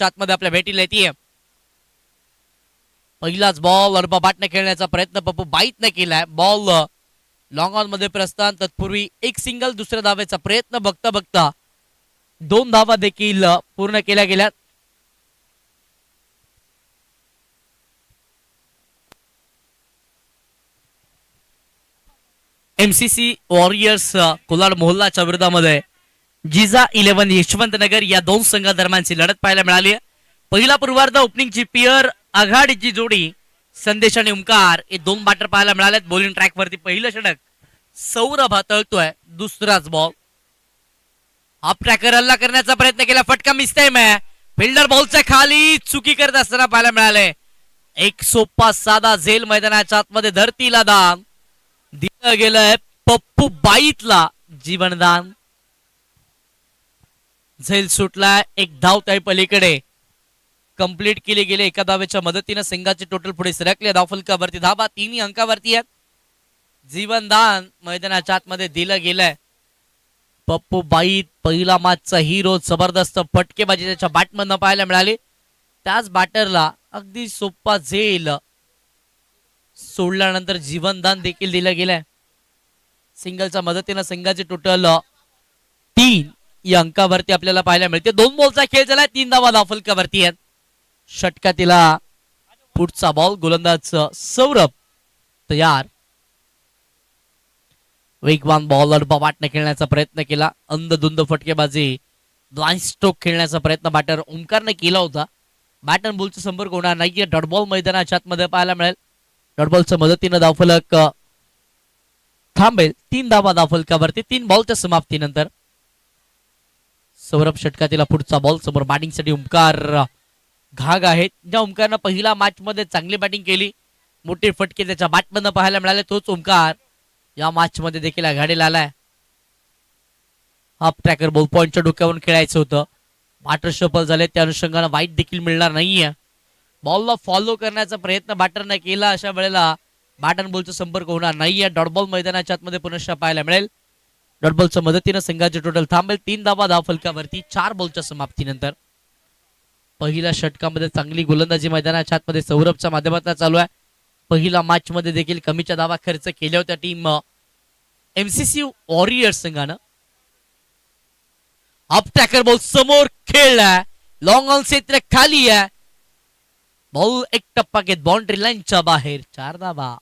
आतमध्ये आपल्या भेटीला येते. पहिलाच बॉल अरबा बाटने खेळण्याचा प्रयत्न पप्पू बाईतने केलाय. बॉल लॉंग ऑन मध्ये प्रस्थान. तत्पूर्वी एक सिंगल दुसऱ्या धावेचा प्रयत्न. बघता बघता 2 धावा देखील पूर्ण केल्या गेल्यात. एमसीसी वॉरियर्स कोलाड मोहल्लाच्या विरोधामध्ये जिजा 11 यशवंतनगर या 2 संघादरम्यानची लढत पाहायला मिळाली. पहिला पूर्वार्ध ओपनिंगची पियर आघाडीची जोडी संदेश आणि ओमकार हे 2 बॅटर पाहायला मिळालेत. बॉलिंग ट्रॅक वरती पहिलं षटक सौरभ हाताळतोय. दुसराच बॉल हाफ ट्रॅकर हल्ला करण्याचा प्रयत्न केला. फटका मिसतोय. फिल्डर बॉलच्या खाली चुकी करत असताना पाहायला मिळाले. एक सोपा साधा झेल मैदानाच्या आतमध्ये धरतीला दान दिलं गेलंय. पप्पू बाईतला जीवनदान. झेल सुटला. एक धाव त्या पलीकडे कंप्लीट केले गेले. एका धावेच्या मदतीने संघाचे टोटल पुढे सरकले. धावफलकावरती धावा 3 अंकावरती आहेत. जीवनदान मैदानाच्या आतमध्ये दिलं गेलंय. पप्पू बाईत पहिला मॅचचा हिरो. जबरदस्त फटकेबाजी त्याच्या बॅटमधनं पाहायला मिळाली. त्याच बॅटरला अगदी सोपा झेल सोडल्यानंतर जीवनदान देखील दिलं गेलंय. सिंगलच्या मदतीने संघाचे टोटल 3 या अंकावरती आपल्याला पाहायला मिळते. 2 बॉलचा खेळ झालाय. 3 धावा धावफलकावरती आहेत. षटकातीला पुढचा बॉल. गोलंदाज सौरभ तयार. वेगवान बॉलर वाटणे खेळण्याचा प्रयत्न केला. अंधधुंद फटकेबाजी ब्लाइंड स्ट्रोक खेळण्याचा प्रयत्न बॅटर ओमकारने केला होता. बॅट अँड बॉलचा संपर्क होणार नाहीये. डॉट बॉल मैदानाच्या आतमध्ये पाहायला मिळेल. डॉट बॉलच्या मदतीने धावफलक थांबेल. 3 धावा धावफलकावरती 3 बॉलच्या समाप्तीनंतर. सौरभ षटकातीला पुढचा बॉल. समोर बॅटिंगसाठी ओमकार घाग आहेत. ज्या ओमकारनं पहिला मॅच मध्ये चांगली बॅटिंग केली. मोठे फटके त्याच्या बॅटमधनं पाहायला मिळाले. तोच ओमकार या मॅच मध्ये देखील आघाडीला आलाय. हाफ ट्रॅकर बॉल पॉइंटच्या डोक्यावरून खेळायचं होतं. बॅटर शफल झाले. त्या अनुषंगाने वाईट देखील मिळणार नाहीये. बॉलला फॉलो करण्याचा प्रयत्न बॅटरने केला. अशा वेळेला बॅट अँड बॉलचा संपर्क होणार नाहीये. डॉट बॉल मैदानाच्या आतमध्ये पुनश्च पाहायला मिळेल. डॉट बॉलच्या मदतीने संघाचे टोटल थांबेल. 3 धावा धावफलकावरती 4 बॉलच्या समाप्तीनंतर. पहिल्या षटकामध्ये चांगली गोलंदाजी मैदानाच्या आतमध्ये सौरभच्या माध्यमातून चालू आहे. पहिला मॅच मध्ये देखील कमीच्या धावा खर्च केल्या होत्या टीम एमसीसी वॉरियर्स संघानं. हाफ ट्रॅकर बॉल समोर खेळलाय. लॉंग ऑन क्षेत्र खाली आहे. बॉल एक टप्पा घेत बाउंड्री लाईनच्या बाहेर. 4 धावा.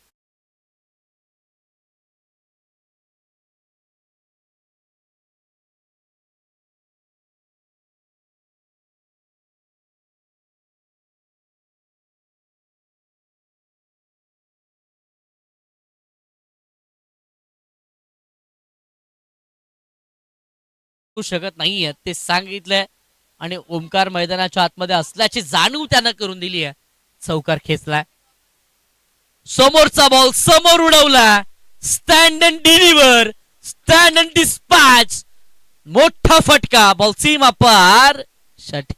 शकत नाहीये ते सांगितलंय आणि ओमकार मैदानाच्या आतमध्ये असल्याची जाणीव त्यानं करून दिली आहे. चौकार खेचलाय. समोरचा बॉल समोर उडवला. Stand and deliver. Stand and dispatch. मोठा फटका. बॉल सीमा पार. षट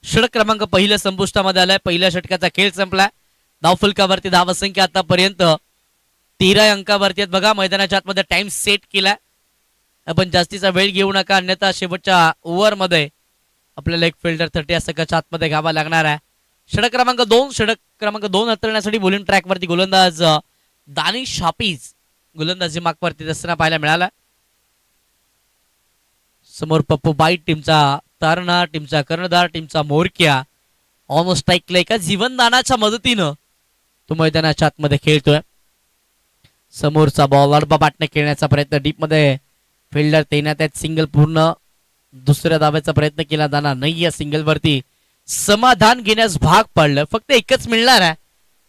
षटक क्रमांक पहिल्या संपुष्टामध्ये आलाय. पहिल्या षटकाचा खेळ संपलाय. धावफलकावरती धावसंख्या आतापर्यंत 13 अंकावरती आहेत. बघा मैदानाच्या आतमध्ये टाइम सेट केलाय. आपण जास्तीचा वेळ घेऊ नका अन्यथा शेवटच्या ओव्हर मध्ये आपल्याला एक फिल्डर 30 सेकंदाच्या आतमध्ये घ्यावा लागणार आहे. षटक क्रमांक 2. षटक क्रमांक 2 हाताळण्यासाठी बॉलिंग ट्रॅक वरती गोलंदाज दानिश हाफिज गोलंदाजी मागवरती असताना पाहायला मिळाला. समोर पप्पू बाईट टीमचा तारणा, टीमचा कर्णधार, टीमचा मोरक्या ऑन स्ट्राईकला एका जीवनदानाच्या मदतीनं तो मैदानाच्या आतमध्ये खेळतोय. समोरचा बॉल अडबा बाटने खेळण्याचा प्रयत्न. डीप मध्ये फिल्डर तैनात आहेत. सिंगल पूर्ण दुसऱ्या धाब्याचा प्रयत्न केला जाणार नाही या सिंगल वरती. समाधान घेण्यास भाग पाडलं. फक्त एकच मिळणार आहे.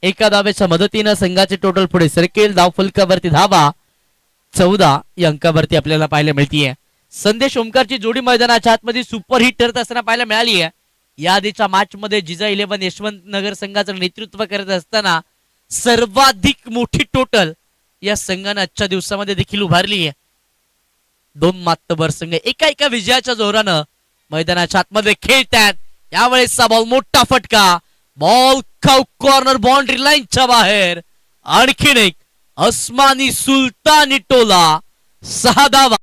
एका धावेच्या मदतीनं संघाचे टोटल पुढे सरकेल. धाव फलकावरती धावा 14 या अंकावरती आपल्याला पाहायला मिळतीये. संदेश ओमकारची जोडी मैदानाच्या आतमध्ये सुपर हिट ठरत असताना पाहायला मिळाली आहे. या आधीच्या मॅच मध्ये जिजा 11 यशवंत नगर संघाचं नेतृत्व करत असताना सर्वाधिक मोठी टोटल या संघाने आजच्या दिवसामध्ये देखील उभारली आहे. 2 मातबर संघ एका विजयाच्या जोरानं मैदानाच्या आतमध्ये खेळतात. यावेळेसचा बॉल मोठा फटका. बॉल कॉर्नर बाउंड्री लाईनच्या बाहेर. आणखीन एक अस्मानी सुलतानी टोला 6 धावा.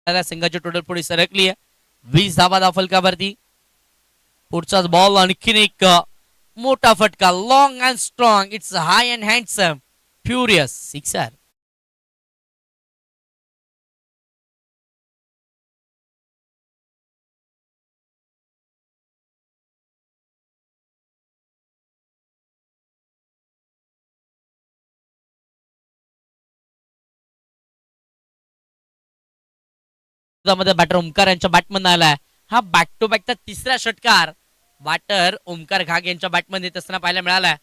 संघाची टोटल पुढे सरकली आहे. 20 धावा धाव फलकावरती. पुढचाच बॉल आणखीन एक मोठा फटका. Long and strong. It's high and handsome furious sixer. Batter Omkar यांच्या बॅटमन आलाय. हा बॅक टू बॅकचा तिसरा षटकार बॅटर ओमकार घाग यांच्या बॅटमध्ये येत असताना पाहायला मिळालाय.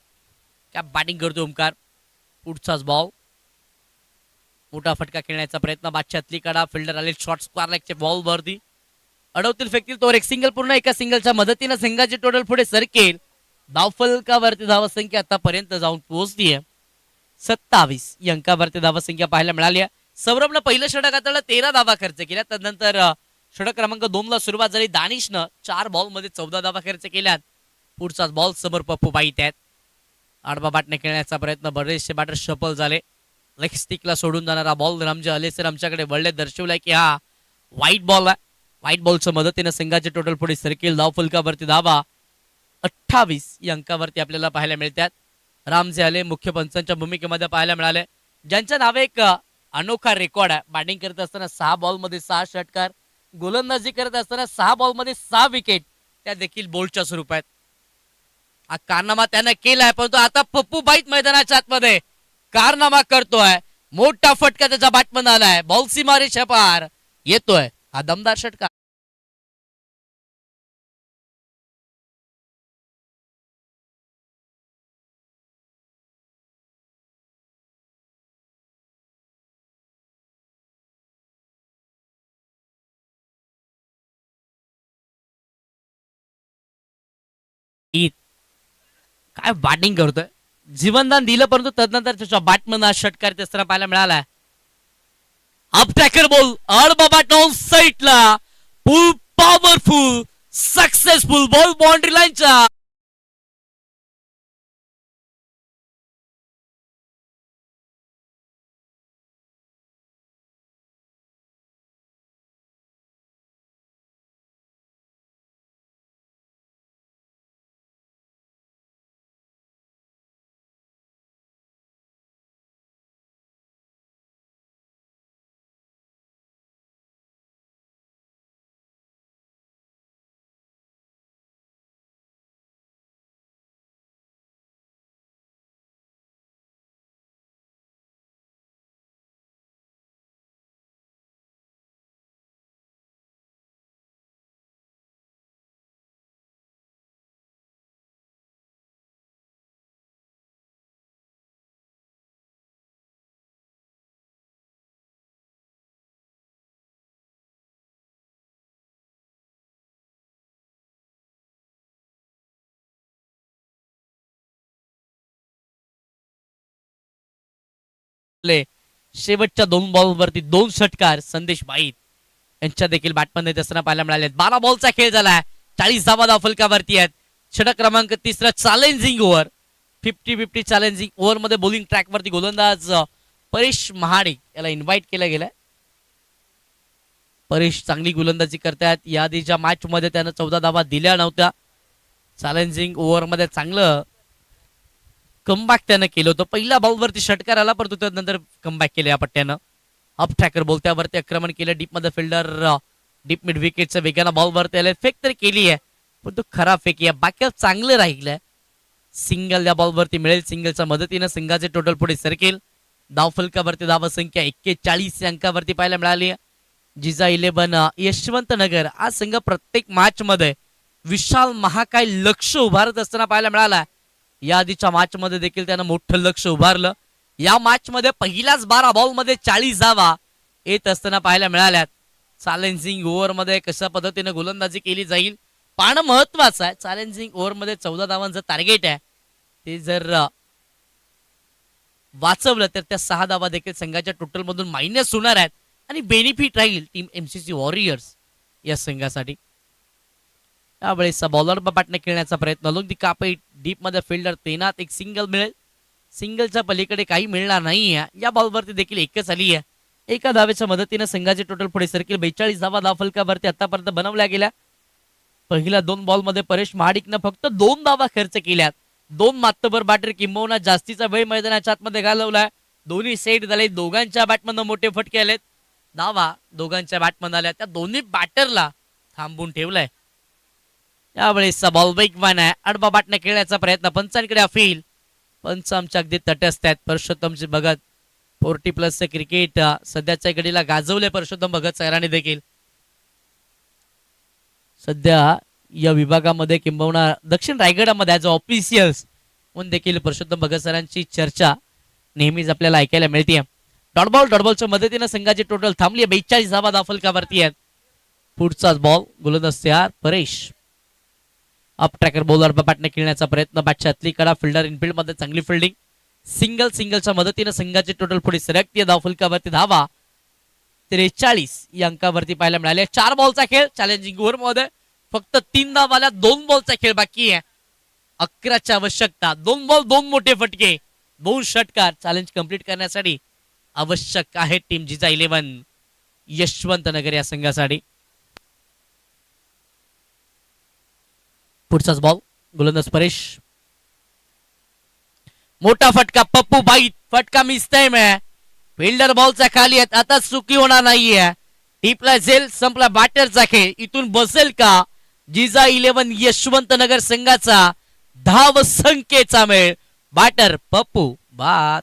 काय बॅटिंग करतो ओमकार. पुढचाच बॉल मोठा फटका खेळण्याचा प्रयत्न. बादशाहतली कडा फिल्डर आले. शॉर्ट स्क्वेअर लेगचे बॉल वरती अडवतील फेकतील तोवर एक सिंगल पूर्ण. एका सिंगलच्या मदतीने संघाची टोटल पुढे सरकेल. धावफलकावरती धावसंख्या आतापर्यंत जाऊन पोहोचतीये 27 या अंकावरती धावसंख्या पाहायला मिळाली आहे. सौरभनं पहिलं षटक हाताळलं. 13 धावा खर्च केल्या. त्यानंतर षटक क्रमांक 2 ला सुरुवात झाली. दानिशनं 4 बॉल मध्ये 14 धावा खर्च केल्यात. पुढचाच बॉल समोर पप्पू बाईत आहेत. आडवा बॅटने खेळण्याचा प्रयत्न. बरेचसे बॅटर सफल झाले. लेग स्टिकला सोडून जाणारा बॉल रामजी आले सर आमच्याकडे वळले दर्शवलाय की हा व्हाईट बॉल आहे. व्हाईट बॉलच्या मदतीने संघाचे टोटल पुढे सरकेल. धाव फलकावरती धावा 28 या अंकावरती आपल्याला पाहायला मिळतात. रामजे आले मुख्य पंचांच्या भूमिकेमध्ये पाहायला मिळाले. ज्यांच्या नावे एक अनोखा रेकॉर्ड आहे. बॅटिंग करत असताना 6 बॉल मध्ये 6 षटकार. गोलंदाजी करत असताना 6 बॉल मध्ये 6 विकेट. त्या देखील बोल्टच्या स्वरूपात. हा कारनामा त्यानं केलाय. परंतु आता पप्पू बाईत मैदानाच्या आतमध्ये कारनामा करतोय. मोठा फटका त्याचा बॅटमन आलाय. बॉल सीमारेषा पार येतोय. हा दमदार षटकार. काय बॅटिंग करतोय. जीवनदान दिलं परंतु तदनंतर त्याच्या बॅटमन हा षटकार तिसरा पाहायला मिळाला. अपटॅकर बॉल आडबा बॅट ऑन साईडला. फुल पॉवरफुल सक्सेसफुल बॉल बाउंड्री लाईनच्या शेवटच्या 2 बॉल वरती 2 षटकार संदेश बाईत यांच्या देखील बॅटमन येत असताना पाहायला मिळाले. 12 बॉलचा खेळ झालाय. 40 धावा धाव फलकावरती आहेत. षटक क्रमांक 3 चॅलेंजिंग ओव्हर. 50-50 चॅलेंजिंग ओव्हर मध्ये बॉलिंग ट्रॅक वरती गोलंदाज परेश महाडिक याला इन्व्हाइट केलं गेलंय. परेश चांगली गोलंदाजी करतात. या आधीच्या मॅच मध्ये त्यानं 14 धावा दिल्या नव्हत्या. चॅलेंजिंग ओव्हर मध्ये चांगलं कमबॅक त्यानं केलं होतं. पहिल्या बॉलवरती षटकार आला परंतु त्यानंतर कमबॅक केलं या पट्ट्यानं. अप ट्रॅकर बोल त्यावरती आक्रमण केलं. डीप मध्ये फिल्डर डीप मिड विकेटचं वेगानं बॉल वरती आले. फेक तरी केली आहे पण तो खराब फेक आहे. बाकी चांगलं राहिलंय. सिंगल या बॉलवरती मिळेल. सिंगलच्या मदतीनं संघाचे टोटल पुढे सरकेल. धाव फलकावरती धाव संख्या 41 अंकावरती पाहायला मिळाली. जिजा 11 यशवंत नगर हा संघ प्रत्येक मॅच मध्ये विशाल महाकाय लक्ष उभारत असताना पाहायला मिळाला. या आधीच्या मॅच मध्ये देखील त्यानं मोठं लक्ष उभारलं. या मॅच मध्ये पहिल्याच 12 बॉल मध्ये 40 धावा येत असताना पाहायला मिळाल्यात. चॅलेंजिंग ओव्हर मध्ये कशा पद्धतीने गोलंदाजी केली जाईल पाहणं महत्वाचं आहे. चॅलेंजिंग ओव्हर मध्ये 14 धावांचं टार्गेट आहे. ते जर वाचवलं तर त्या 6 धावा देखील संघाच्या टोटल मधून मायनस होणार आहेत आणि बेनिफिट राहील टीम एमसीसी वॉरियर्स या संघासाठी. त्यावेळेस बॉलर बॅटने खेळण्याचा प्रयत्न. लोक दी कापे डीप मध्ये फिल्डर तैनात. एक सिंगल मिळेल. सिंगलच्या पलीकडे काही मिळणार नाही आहे. या बॉलवरती देखील एकच आली आहे. एका धावेच्या मदतीने संघाचे टोटल पुढे सरकेल. 42 धावा धाव फलकावरती आतापर्यंत बनवल्या गेल्या. पहिल्या 2 बॉल मध्ये परेश महाडिकनं फक्त 2 धावा खर्च केल्यात. 2 मात्तबर बॅटर किंबहुना जास्तीचा वेळ मैदानाच्या आतमध्ये घालवलाय. दोन्ही सेट झाले. दोघांच्या बॅटमधून मोठे फटके आलेत. धावा दोघांच्या बॅटमधून आल्या. त्या दोन्ही बॅटरला थांबून ठेवलंय. यावेळेस बॉल वेगवान आहे. आडवा बॅटने खेळण्याचा प्रयत्न. पंचांकडे अपील. पंच आमच्या अगदी तटस्थ आहेत. परषोत्तमजी भगत 40+ क्रिकेट सध्याच्या घडीला गाजवले परषोत्तम भगत सरांनी देखील. सध्या या विभागामध्ये किंबहुना दक्षिण रायगडामध्ये ॲज ऑफिशियल्स म्हणून देखील परषोत्तम भगत सरांची चर्चा नेहमीच आपल्याला ऐकायला मिळते. डॉटबॉलच्या मदतीने संघाची टोटल थांबली. 42 धावा धाव फलकावरती आहेत. पुढचाच बॉल गोलंदाज तयार परेश. अप ट्रॅकर बॉलर बॅटने खेळण्याचा प्रयत्न. बॅटच्या आतली कडा. फिल्डर इनफिल्ड मध्ये चांगली फिल्डिंग. सिंगलच्या मदतीने संघाचे टोटल पुढे सरकते. धाव फलकावरती धावा 43 या अंकावरती पाहायला मिळाले. 4 बॉलचा खेळ. चॅलेंजिंग ओव्हर मध्ये फक्त 3 धावाला 2 बॉलचा खेळ बाकी आहे. 11ची आवश्यकता. 2 बॉल 2 मोठे फटके 2 षटकार चॅलेंज कंप्लीट करण्यासाठी आवश्यक आहे टीम जिजा 11 यशवंत नगर या संघासाठी. पुढचाच बॉल गोलंदाज परेश. मोठा फटका. पप्पू बाईत फटका मिसतय में. फिल्डर बॉलच्या खाली आहेत. आता चुकी होणार नाहीये. टीपला झेल. संपला बॅटरचा खेळ. इथून बसेल का जिजा 11 यशवंत नगर संघाचा धाव संख्येचा मेळ. बॅटर पप्पू बाद.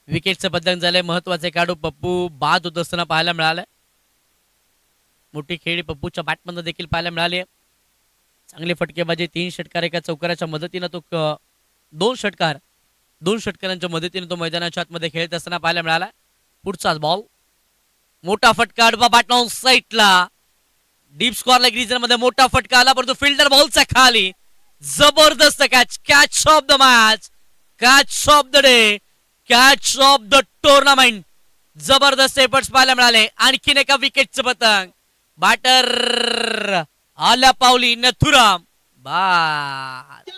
विकेटचं बदल झालंय. महत्वाचे काढू पप्पू बाद होत असताना पाहायला मिळालंय. मोठी खेळी पप्पूच्या बॅटमध्ये देखील पाहायला मिळाली. चांगली फटकेबाजी. 3 षटकार एका चौकाराच्या मदतीने तो 2 षटकारांच्या मदतीने तो मैदानाच्या आतमध्ये खेळत असताना पाहायला मिळाला. पुढचाच बॉल. मोठा फटका. आडवा बॅट ऑन साईडला. डीप स्क्वेअर लेग रिजन मध्ये मोठा फटका आला परंतु फिल्डर बॉलच्या खाली. जबरदस्त catch of the match. Catch of the day. Catch of the tournament. जबरदस्त एफर्ट्स पाहायला मिळाले. आणखीन एका विकेटचं पतंग. बॅटर आल्या पावली नथुराम बाद.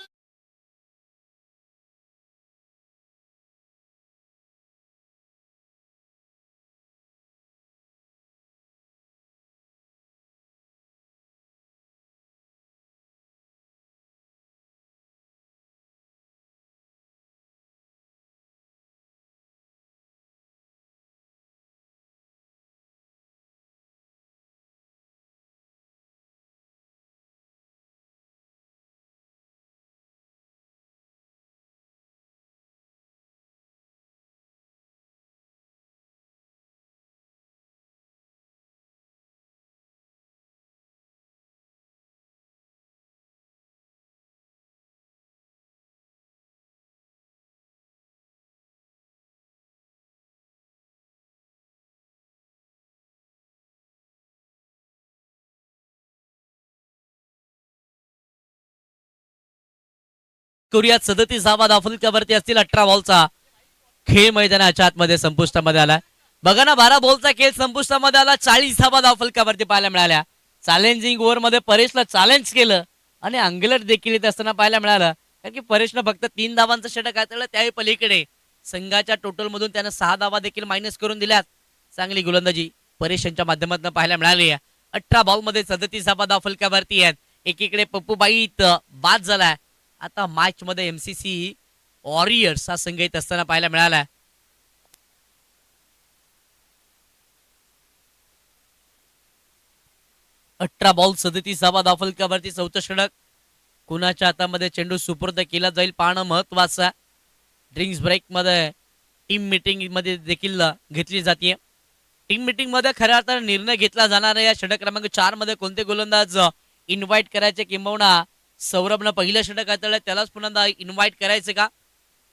करूयात 37 धावा फलकावरती असतील. 18 बॉलचा खेळ मैदानाच्या आतमध्ये संपुष्टामध्ये आला. बघा ना, 12 बॉलचा खेळ संपुष्टामध्ये आला. 40 धावा फलकावरती पाहायला मिळाल्या. चॅलेंजिंग ओव्हर मध्ये परेशला चॅलेंज केलं आणि अंगलट देखील येत असताना पाहायला मिळालं, कारण की परेशनं फक्त 3 धावांचं षटक हाताळलं. त्याही पलीकडे संघाच्या टोटल मधून त्यानं 6 धावा देखील मायनस करून दिल्यात. चांगली गोलंदाजी परेश यांच्या माध्यमातून पाहायला मिळाली आहे. 18 बॉल मध्ये 37 धावा फलकावरती आहेत. एकीकडे पप्पूबाई बाद झालाय. आता मॅच मध्ये एमसीसी वॉरियर्स हा संघ येत असताना पाहायला मिळालाय. अठरा बॉल 37 धावा फलकावरती चौथं षटक कुणाच्या हातामध्ये चेंडू सुपूर्द केला जाईल पाहणं महत्वाचं. ड्रिंक्स ब्रेक मध्ये टीम मीटिंग मध्ये देखील घेतली जाते. टीम मीटिंग मध्ये खऱ्या अर्थाने निर्णय घेतला जाणार आहे. या षटक क्रमांक 4 मध्ये कोणते गोलंदाज इन्व्हाइट करायचे, किंबहुना सौरभनं पहिलं षटक हाताळलं त्यालाच पुन्हा इन्व्हाइट करायचे का,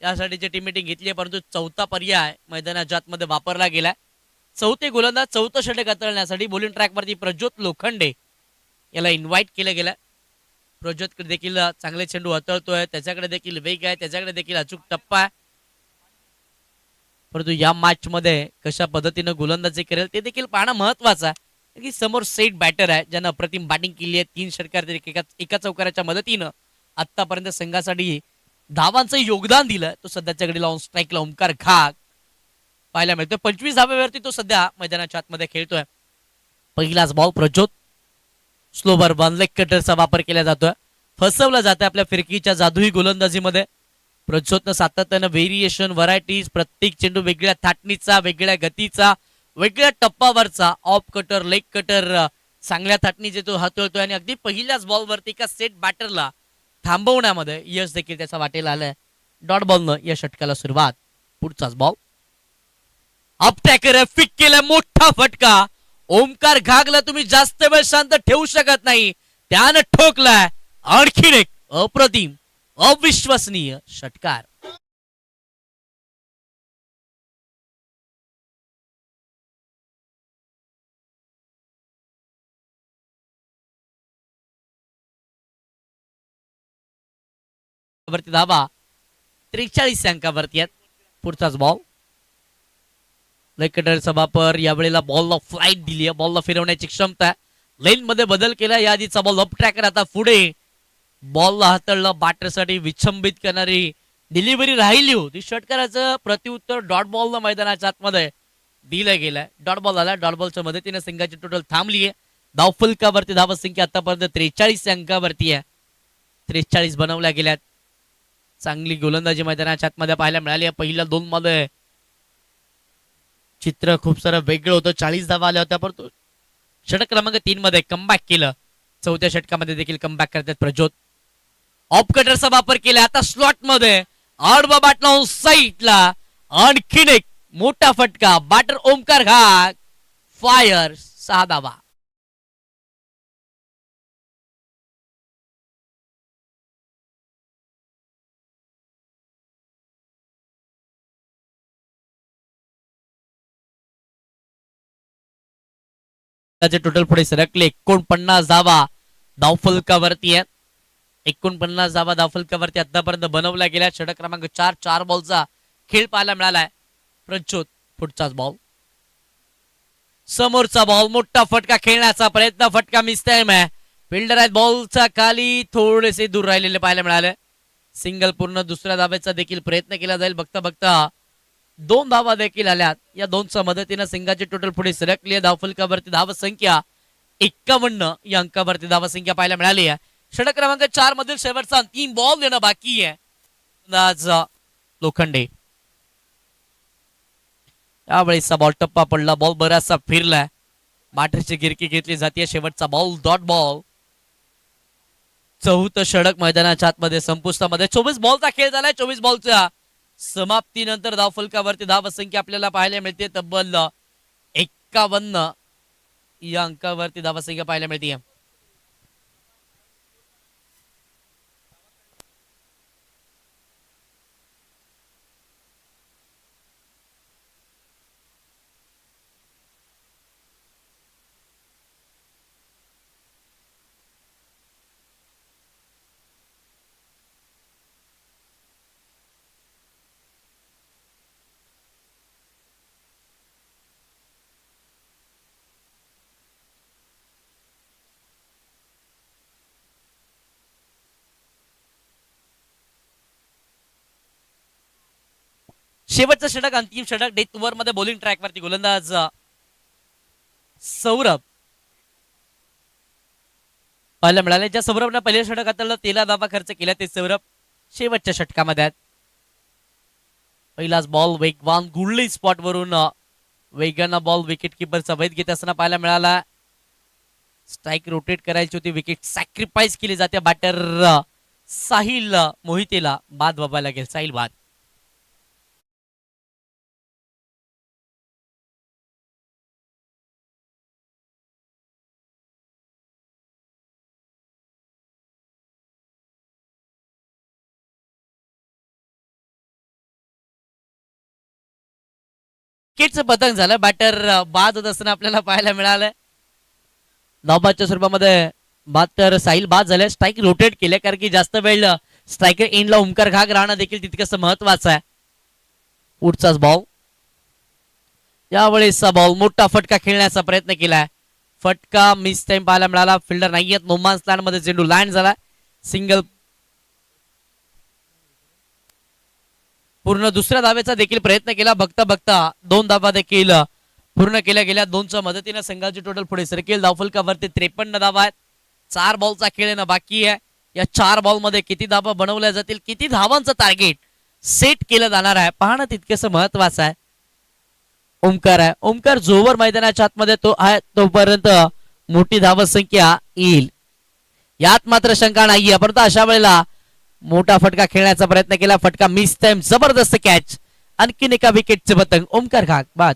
यासाठीची टीम मीटिंग घेतली आहे. परंतु चौथा पर्याय मैदानाच्या आतमध्ये वापरला गेलाय. चौथे गोलंदाज चौथं षटक हाताळण्यासाठी बॉलिंग ट्रॅकवरती प्रज्योत लोखंडे याला इन्व्हाइट केलं गेलं. प्रज्योत देखील चांगले चेंडू हाताळतोय, त्याच्याकडे देखील वेग आहे, त्याच्याकडे देखील अचूक टप्पा आहे. परंतु या मॅच मध्ये कशा पद्धतीनं गोलंदाजी करेल ते देखील पाहणं महत्वाचं आहे. की समोर सेट बॅटर आहे ज्यानं अप्रतिम बॅटिंग केली आहे. 3 षटकार एका चौकाराच्या मदतीनं आतापर्यंत संघासाठी धावांचं योगदान दिलं. तो सध्याच्या घडीला ऑन स्ट्राईकला ओमकार घाग पाहायला मिळतोय. 25 धाव्यावरती तो सध्या मैदानाच्या आतमध्ये खेळतोय. पहिलाच ball Prajyot slower one leg कटरचा वापर केला जातोय. फसवला जातोय आपल्या फिरकीच्या जादुई गोलंदाजीमध्ये. प्रज्योतनं सातत्यानं व्हेरिएशन व्हरायटीज, प्रत्येक चेंडू वेगळ्या थाटणीचा, वेगळ्या गतीचा, वेगळ्या टप्पावरचा, ऑफ कटर लेग कटर चांगल्या थाटणीचे तो हाताळतोय. आणि अगदी पहिल्याच बॉलवरती एका सेट बॅटरला थांबवण्यामध्ये यश देखील त्याचा वाटेला आलाय. डॉट बॉलनं या षटकाला सुरुवात. पुढचाच बॉल अपटॅकर फिक केलाय, मोठा फटका. ओमकार घागला तुम्ही जास्त वेळ शांत ठेवू शकत नाही, त्यानं ठोकलाय. आणखीन एक अप्रतिम अविश्वसनीय षटकार. वरती धावा 43 अंकावरती आहेत. पुढचाच बॉल लेग कटरचा वापर. यावेळेला बॉलला फ्लाईट दिली आहे, बॉलला फिरवण्याची क्षमता. लेन मध्ये बदल केला. या आधीचा बॉल अप ट्रॅकर आता पुढे बॉलला हाताळलं. बॅटरसाठी विचंबित करणारी डिलिव्हरी राहिली होती. षटकाराचं प्रत्युत्तर डॉट बॉलनं मैदानाच्या आतमध्ये दिलं गेलंय. डॉट बॉल आला. डॉट बॉलच्या मदतीने संघाची टोटल थांबली आहे. धाव फलकावरती धाव संख्या आतापर्यंत 43 अंकावरती आहे. 43 बनवल्या गेल्यात. चांगली गोलंदाजी मैदानाच्या आतमध्ये पाहायला मिळाली आहे. पहिल्या 2 मध्ये चित्र खूप सारं वेगळं होतं. 40 धावा आल्या होत्या, परंतु षटक क्रमांक 3 मध्ये कमबॅक केलं. चौथ्या षटकामध्ये देखील कमबॅक करतात प्रज्योत. ऑफ कटरचा वापर केला. आता स्लॉट मध्ये आडवा बॅट लावून साईडला आणखीन एक मोठा फटका. Batter Omkar Ghag fire. 6 धावा. टोटल पुढे सरकले. 49 धावा धावफलकावरती आहे. 49 धावा धावफलकावरती आतापर्यंत बनवल्या गेल्या. षटक क्रमांक 4 बॉलचा खेळ पाहायला मिळालाय. प्रज्योत पुढचाच बॉल. समोरचा बॉल मोठा फटका खेळण्याचा प्रयत्न. फटका मिस टाइम आहे. फिल्डर आहेत बॉलचा खाली थोडेसे दूर राहिलेले पाहायला मिळाले. सिंगल पूर्ण. दुसऱ्या धाब्याचा देखील प्रयत्न केला जाईल. बघता बघता 2 धावा देखील आल्यात. या 2च्या मदतीने संघाची टोटल पुढे सरकली आहे. धावफलकावरती धाव संख्या 51 या अंकावरती धाव संख्या पाहायला मिळाली आहे. षटक क्रमांक 4 मधील शेवटचा अंतिम बॉल देणं बाकी आहे. आज लोखंडे यावेळेचा बॉल टप्पा पडला. बॉल बराचसा फिरलाय. बॅटरची गिरकी घेतली जाते. शेवटचा बॉल डॉट बॉल. चौथं षटक मैदानाच्या आतमध्ये संपुष्टामध्ये. 24 बॉलचा खेळ झालाय. 24 बॉलच्या समाप्तीनंतर धावफलकावरती धाव संख्या आपल्याला पाहायला मिळते तब्बल 51 या अंकावरती धाव संख्या पाहायला मिळते. शेवटचं षटक, अंतिम षटक डेथ ओव्हर मध्ये बॉलिंग ट्रॅक वरती गोलंदाज सौरभ पाहायला मिळाले. ज्या सौरभनं पहिल्या षटक हाताळलं 13 धावा खर्च केला ते सौरभ शेवटच्या षटकामध्ये आहेत. पहिलाच बॉल वेगवान गुळली स्पॉट वरून वेगानं बॉल विकेट किपरचा वैध घेत असताना पाहायला मिळाला. स्ट्राईक रोटेट करायची होती, विकेट सॅक्रिफाईस केली जाते. बॅटर साहिल मोहितेला बाद बाबा लागेल. साहिल बाद. विकेटचं पतंग झालं. बॅटर बाद होत असताना आपल्याला पाहायला मिळालं. धावबादच्या स्वरूपामध्ये बॅटर साहिल बाद झाले. स्ट्राईक रोटेट केले कारण की जास्त वेळ स्ट्रायकर एंडला ओमकार घाग राहणं देखील तितकंच महत्वाचं आहे. पुढचाच बॉल, यावेळेसचा बॉल मोठा फटका खेळण्याचा प्रयत्न केलाय. फटका मिस टाइम पाहायला मिळाला. फिल्डर नाहीयेत. नो मान्स लँड मध्ये चेंडू लँड झाला. सिंगल. पूर्ण दुसऱ्या धावेचा देखील प्रयत्न केला. बघता बघता 2 धावा देखील पूर्ण केल्या गेल्या. 2च्या मदतीने संघाची टोटल पुढे सरकेल. धावफलकावरती 53 धावा आहेत. 4 बॉलचा खेळ येणं बाकी आहे. या 4 बॉल मध्ये किती धावा बनवल्या जातील, किती धावांचं टार्गेट सेट केलं जाणार आहे पाहणं तितकंच महत्वाचं आहे. ओमकार आहे. ओमकार जोवर मैदानाच्या आतमध्ये तो आहे तोपर्यंत मोठी धावसंख्या येईल यात मात्र शंका नाहीये. परंतु अशा वेळेला मोठा फटका खेळण्याचा प्रयत्न केला. फटका मिस टाइम. जबरदस्त कॅच. आणखीन एका विकेटचे पतंग. ओमकार घाग बाद.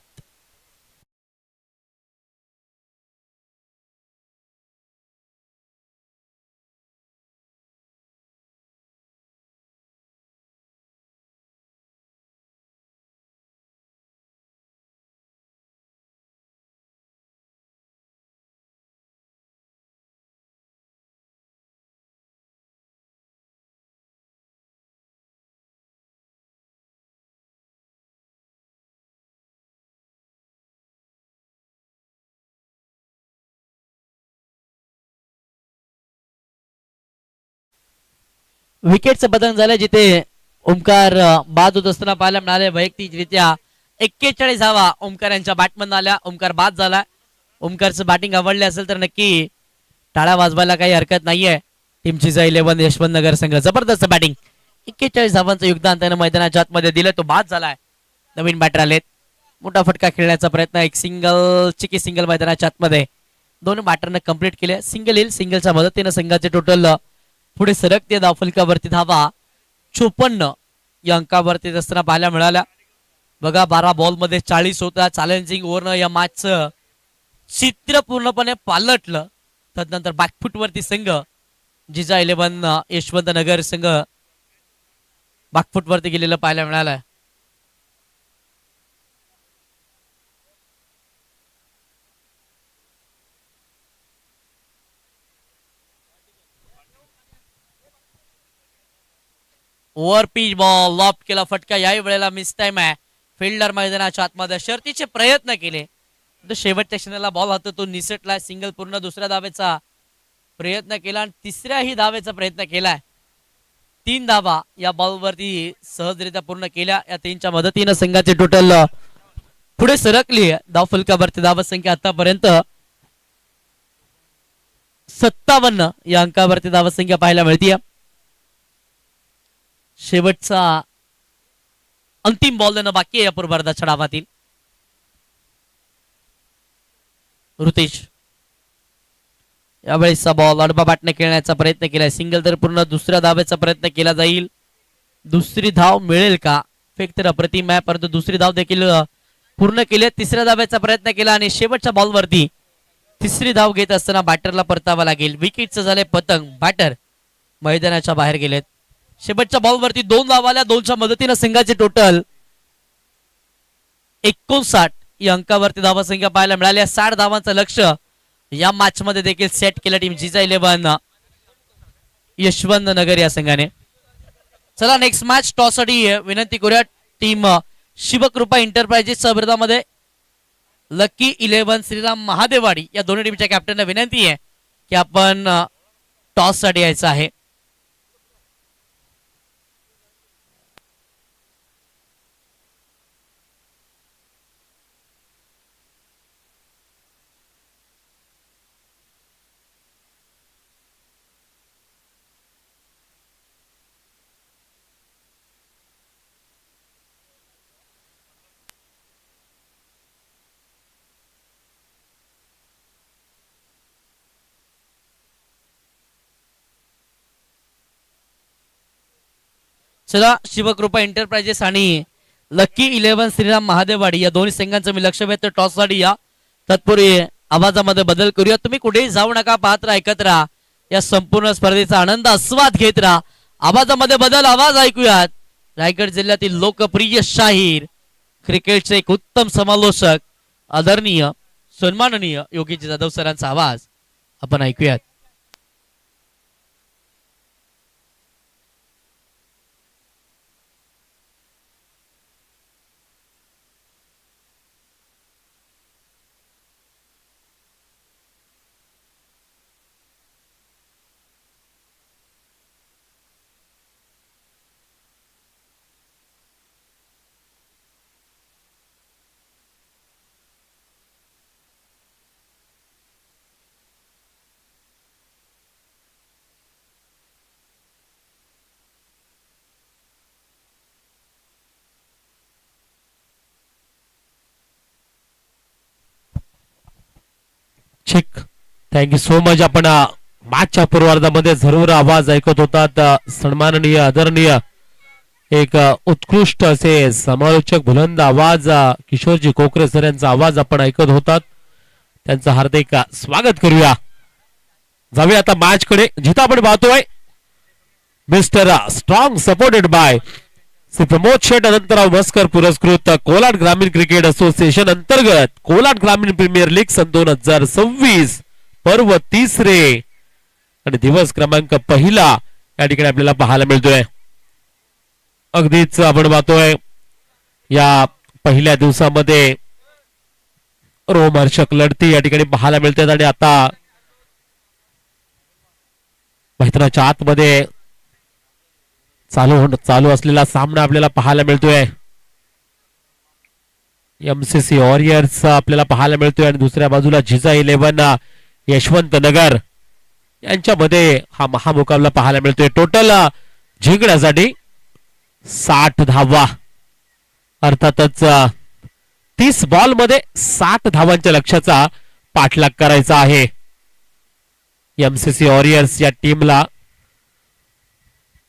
विकेटचं पतंग झालं जिथे ओमकार बाद होत असताना पाहायला मिळाले. वैयक्तिकरित्या 41 धावा ओमकार यांच्या बॅटमधून आल्या. ओमकार बाद झाला. ओमकारचं बॅटिंग आवडले असेल तर नक्की टाळ्या वाजवायला काही हरकत नाहीये. टीमची जिजा 11 यशवंतनगर संघ जबरदस्त बॅटिंग. 41 धावांचं योगदान त्यानं मैदानाच्या आतमध्ये दिलं. तो बाद झालाय. नवीन बॅटर आलेत. मोठा फटका खेळण्याचा प्रयत्न. एक सिंगल चिकी सिंगल मैदानाच्या आतमध्ये 2 बॅटरनं कंप्लीट केले. सिंगल येईल. सिंगलच्या मदतीनं संघाचे टोटल पुढे सरकते. धावफलकावरती धावा 54 या अंकावरती असताना पाहायला मिळाल्या. बघा 12 बॉल मध्ये 40 होता. चॅलेंजिंग ओव्हरनं या मॅचचं चित्र पूर्णपणे पालटलं. तदनंतर बॅकफुट वरती संघ जिजा 11 यशवंतनगर संघ बॅकफुट वरती गेलेलं पाहायला मिळालं. ओव्हर पिच बॉल लॉफ्ट केला. फटका याही वेळेला मिस टाइम आहे. फिल्डर मैदानाच्या आतमध्ये शर्तीचे प्रयत्न केले. शेवटच्या क्षणाला बॉल होता तो निसटला. सिंगल पूर्ण दुसऱ्या धावेचा प्रयत्न केला आणि तिसऱ्याही धावेचा प्रयत्न केलाय. 3 धावा या बॉलवरती सहजरित्या पूर्ण केल्या. या 3च्या मदतीनं संघाचे टोटल पुढे सरकली. धावफलकावरती धावसंख्या आतापर्यंत 57 या अंकावरती धावसंख्या पाहायला मिळते. शेवटचा अंतिम बॉल देणं बाकी आहे या पूर्वार्धाच्या डावातील. ऋतेश यावेळेसचा बॉल अडबा बॅटने खेळण्याचा प्रयत्न केलाय. सिंगल तर पूर्ण दुसऱ्या धावेचा प्रयत्न केला जाईल. दुसरी धाव मिळेल का? फेक तर अप्रतिम आहे परंतु दुसरी धाव देखील पूर्ण केली. तिसऱ्या धावेचा प्रयत्न केला आणि शेवटच्या बॉलवरती तिसरी धाव घेत असताना बॅटरला परतावा लागेल. विकेटचं झाले पतंग. बॅटर मैदानाच्या बाहेर गेलेत. शेवटच्या बॉलवरती 2 धावा आल्या. 2च्या मदतीनं संघाचे टोटल 59 या अंकावरती धावसंख्या पाहायला मिळाल्या. 60 धावांचं लक्ष या मॅच मध्ये देखील सेट केलं टीम जिजा 11 यशवंतनगर या संघाने. चला नेक्स्ट मॅच टॉस साठी विनंती करूया. टीम शिवकृपा एंटरप्राइजेसच्या विरोधामध्ये लकी 11 श्रीराम महादेवाडी या दोन्ही टीमच्या कॅप्टनला विनंती आहे की आपण टॉस साठी यायचं आहे. चला शिवकृपा एंटरप्राइजेस आणि लकी 11 श्रीराम महादेववाडी या दोन्ही संघांचं मी लक्ष वेधतो टॉस साठी या तत्पूर्वी आवाजामध्ये बदल करूया. तुम्ही कुठेही जाऊ नका, पाहत राहा, ऐकत राहा, या संपूर्ण स्पर्धेचा आनंद आस्वाद घेत राहा. आवाजामध्ये बदल, आवाज ऐकूयात. रायगड जिल्ह्यातील लोकप्रिय शाहीर, क्रिकेटचे एक उत्तम समालोचक, आदरणीय सन्माननीय योगीजी जाधव सरांचा आवाज आपण ऐकूयात. ठीक, थँक्यू सो मच. आपण मॅचच्या पूर्वार्धामध्ये जरूर आवाज ऐकत होतात. सन्माननीय आदरणीय एक उत्कृष्ट असे समालोचक, बुलंद आवाज किशोरजी कोकरे सर यांचा आवाज आपण ऐकत होतात. त्यांचं हार्दिक स्वागत करूया. जाऊया आता मॅच कडे, जिथं आपण पाहतोय mister strong supported by Shri Pramod Sheth Anantrao Maskar पुरस्कृत कोलाड ग्रामीण क्रिकेट असोसिएशन अंतर्गत कोलाड ग्रामीण प्रीमियर लीग सन 2026 पर्व तिसरे आणि दिवस क्रमांक पहिला या ठिकाणी आपल्याला पाहायला मिळतोय. अगदीच आपण पाहतोय या पहिल्या दिवसामध्ये रोमहर्षक लढती या ठिकाणी पाहायला मिळतात आणि आता मैदानाच्या आतमध्ये चालू असलेला सामना आपल्याला पाहायला मिळतोय. एमसीसी वॉरियर्स आपल्याला पाहायला मिळतोय आणि दुसऱ्या बाजूला जिजा 11 यशवंत नगर यांच्यामध्ये हा महामुकाबला पाहायला मिळतोय. टोटल जिंकण्यासाठी 60 धावा, अर्थातच 30 बॉल मध्ये 60 धावांच्या लक्ष्याचा पाठलाग करायचा आहे एमसीसी वॉरियर्स या टीमला.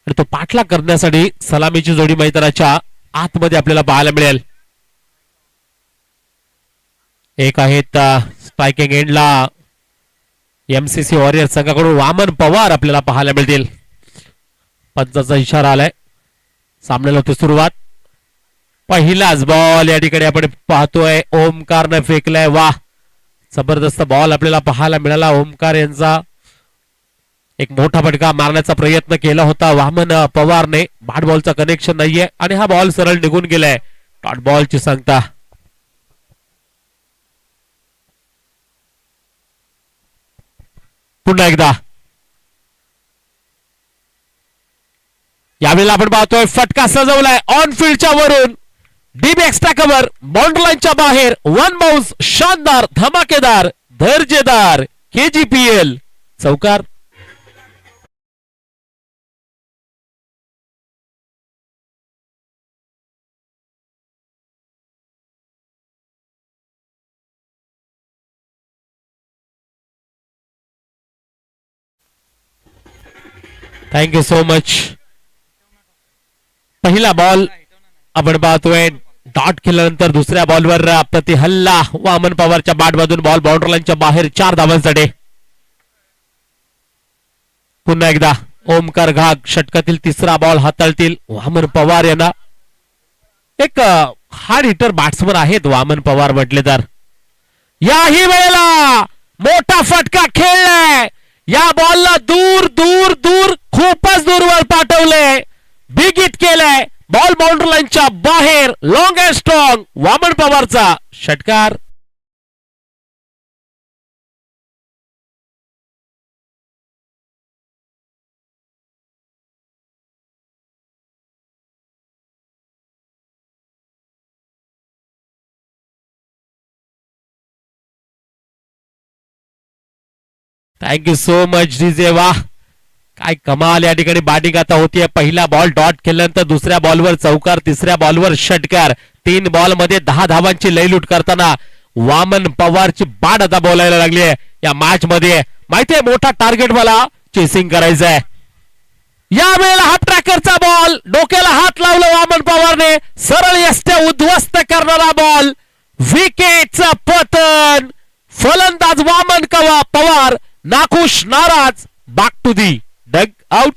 आणि तो पाठलाग करण्यासाठी सलामीची जोडी मैदानाच्या आतमध्ये आपल्याला पाहायला मिळेल. एक आहेत स्ट्रायकिंग एंडला एमसीसी वॉरियर संघाकडून वामन पवार आपल्याला पाहायला मिळतील. पंचाचा इशारा आलाय, सामन्याला होती सुरुवात. पहिलाच बॉल या ठिकाणी आपण पाहतोय ओमकारनं फेकलाय. वा, जबरदस्त बॉल आपल्याला पाहायला मिळाला. ओमकार यांचा एक मोठा फटका मारण्याचा प्रयत्न केला होता वामन पवारने. बॅट बॉलचा कनेक्शन नाहीये आणि हा बॉल सरळ निघून गेलाय. डॉट बॉलची सांगता. पुन्हा एकदा यावेळेला आपण पाहतोय फटका सजवलाय ऑन फील्डच्या वरून, डीप एक्स्ट्रा कव्हर, बाउंड्री लाईनच्या बाहेर, वन बाउन्स, शानदार, धमाकेदार, दर्जेदार, केजीपीएल चौकार. Thank you so much. पहिला बॉल आपण पाहतोय डॉट केल्यानंतर दुसऱ्या बॉलवर प्रति हल्ला वामन पवारच्या बॅटमधून बॉल बाउंड्री लाईनच्या बाहेर 4 धावांसाठी. पुन्हा एकदा ओमकार घाग षटकातील तिसरा बॉल हाताळतील वामन पवार यांना. एक हार्ड हिटर बॅट्समन आहेत वामन पवार म्हटले तर. याही वेळेला मोठा फटका खेळलाय. या बॉलला दूर दूर दूर खूपच दूरवर पाठवले, बिग हिट केलंय. बॉल बाउंड्री लाईनच्या बाहेर, लॉंग अँड स्ट्रॉंग, वामन पवारचा षटकार. Thank you so much DJ. वाह, काय कमाल या ठिकाणी बॅटिंग आता होतीये. पहिला बॉल डॉट केल्यानंतर दुसऱ्या बॉलवर चौकार, तिसऱ्या बॉलवर षटकार. 3 बॉल मध्ये 10 धावांची लयलूट करताना वामन पवारची बॅट आता बोलायला लागली आहे या मॅच मध्ये. माहितीये मोठा टार्गेट मला चेसिंग करायचं आहे. यावेळेला हाफ ट्रॅकरचा बॉल, डोक्याला हात लावला वामन पवारने, सरळ यष्ट्या उद्ध्वस्त करणारा बॉल, विकेटचं पतन. फलंदाज वामन पवार नाखुश, नाराज. Back to the dugout.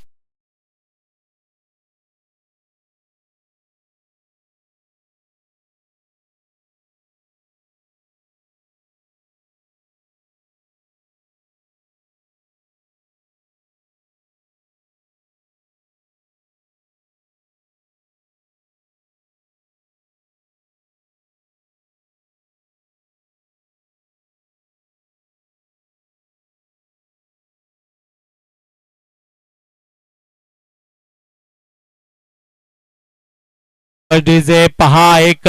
DJ पहा, एक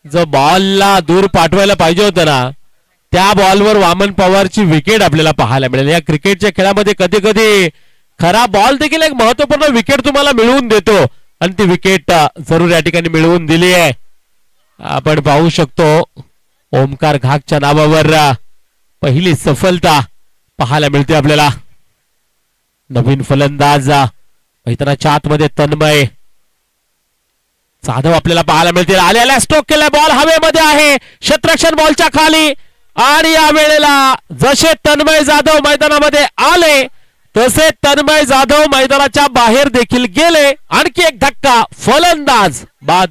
जो बॉलला दूर पाठवायला पाहिजे होतं ना, त्या बॉलवर वामन पवारची विकेट आपल्याला पाहायला मिळेल. या क्रिकेटच्या खेळामध्ये कधी कधी खरा बॉल देखील एक महत्वपूर्ण विकेट तुम्हाला मिळवून देतो, आणि ती विकेट जरूर या ठिकाणी मिळवून दिली आहे. आपण पाहू शकतो ओमकार घागच्या नावावर पहिली सफलता पाहायला मिळते आपल्याला. नवीन फलंदाज मैदानाच्या आतमध्ये तन्मय जाधव आपल्याला पाहायला मिळतील. आलेला स्ट्रोक केला, बॉल हवेमध्ये आहे, क्षेत्ररक्षण बॉलच्या खाली. आणि या वेळेला जसे तन्मय जाधव मैदानामध्ये आले तसे तन्मय जाधव मैदानाच्या बाहेर देखील गेले. आणखी एक धक्का, फलंदाज बाद.